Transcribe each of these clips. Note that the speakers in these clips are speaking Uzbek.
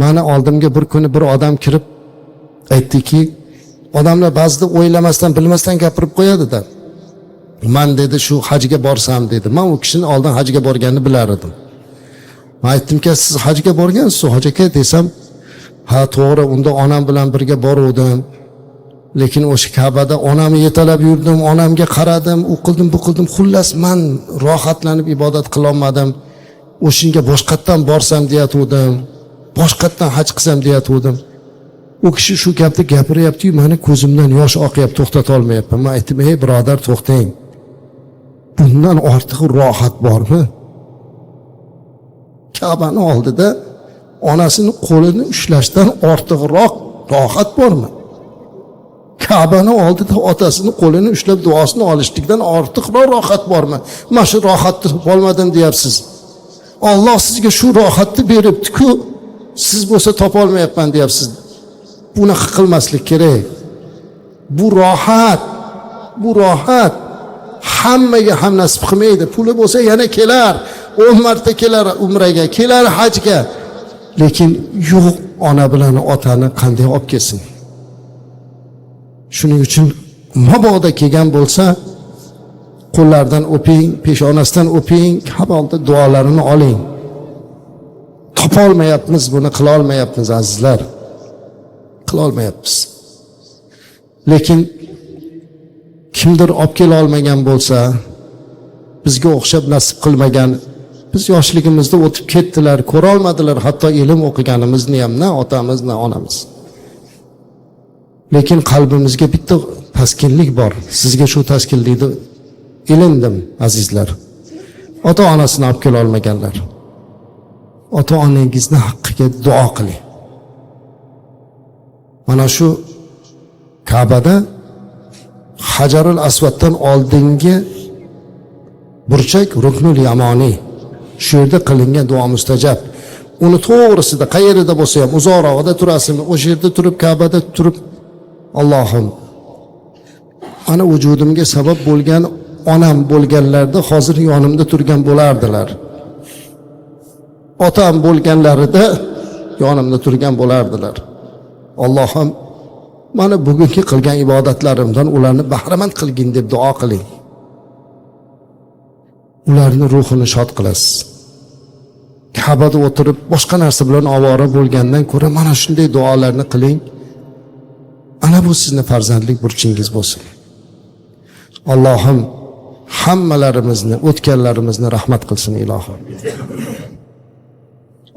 Mani oldimga bir kuni bir odam kirib aytdiki, odamlar ba'zida o'ylamasdan, bilmasdan gapirib qo'yadi-da. Men dedi shu hajga borsam dedi. Men u kishini oldin hajga borganini bilar edim. Men aytdimki, siz hajga borgansiz, hoj aka desam, ha to'g'ri, unda onam bilan birga boruvdim. Lekin o'sha Ka'bada onamni yetalab yurdim, onamga qaradim, u qildim, bu qildim. Xullas men rohatlanib ibodat qila olmadim. O'shinga boshqatdan borsam deyatuvdim. Boshqatdan haj qilsam deyatuvdim. U kishi shu gapni gapiryapti-yu, meni ko'zimdan yosh oqyapti, to'xtata olmayapman. Men aytdim, "Ey birodar, to'xtang. Bundan ortiq rohat bormi? Ka'bani oldida onasini qo'lini ushlashdan ortiqroq rohat bormi? Ka'bani oldida otasini qo'lini ushlab duosini olishlikdan ortiqroq rohat bormi? Men shu rohatni topolmadim deyapsiz. Alloh sizga shu rohatni beribdi-ku, siz bo'lsa topolmayapman deyapsiz. Bunaqa qilmaslik kerak. Bu rohat hammaga ham nasib qilmaydi. Puli bo'lsa yana kelar, 10 marta kelar umraga, kelar hajga. Lekin yo'q, ona bilan otani qanday olib kelsin? Shuning uchun mabodo kelgan bo'lsa, qo'llaridan o'ping, peshonasidan o'ping, qabolda duolarini oling. Topolmayapmiz, buni qila olmayapmiz azizlar. Qila olmayapmiz. Lekin kimdir olib kela olmagan bo'lsa, bizga o'xshab nasib qilmagan, biz yoshligimizda o'tib ketdilar, ko'ra olmadilar, hatto ilm o'qiganimizni ham, na otamiz, na onamiz. Lekin qalbimizga bitta taskinlik bor. Sizga shu taskinlikni ilindim azizlar. Ota-onasini olib kela olmaganlar. Ota-onangizni haqqiga duo qiling. Mana shu Ka'bada Hajarul Aswaddan oldingi burchak Ruknul Yamoniy. Shu yerda qilingan duo mustajab. Uni to'g'risida qayerda bo'lsa ham, uzoqroqda turasizmi, o'sha yerda turib Ka'bada turib, Allohim, ana vujudimga sabab bo'lgan onam bo'lganlarda hozir yonimda turgan bo'lardilar. Otam bo'lganlarida yonimda turgan bo'lardilar. Allohim, mana bugungi qilgan ibodatlarimdan ularni bahramand qilgin deb duo qiling. Ularning ruhini shod qilasiz. Ka'bada o'tirib boshqa narsa bilan ovora bo'lgandan ko'ra mana shunday duolarni qiling. Ana bu sizning farzandlik burchingiz bo'lsin. Allohim hammalarimizni, o'tganlarimizni rahmat qilsin ilohim.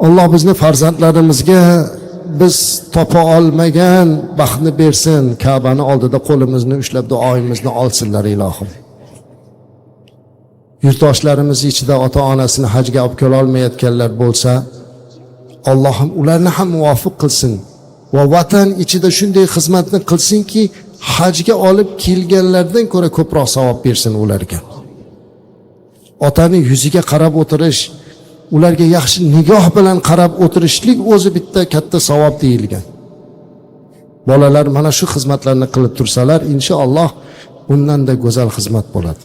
Alloh bizni farzandlarimizga biz topa olmagan baxtni bersin. Ka'bani oldida qo'limizni ushlab duoimizni olsinlar ilohim. Yurtdoshlarimiz ichida ota-onasini hajga olib kela olmayotganlar bo'lsa, Allohim ularni ham muvofiq qilsin va vatan ichida shunday xizmatni qilsinki, hajga olib kelganlardan ko'ra ko'proq savob bersin ularga. Otaning yuziga qarab o'tirish, ularga yaxshi nigoh bilan qarab o'tirishlik o'zi bitta katta savob deyilgan. Bolalar mana shu xizmatlarni qilib tursalar, inshaalloh undan da go'zal xizmat bo'ladi.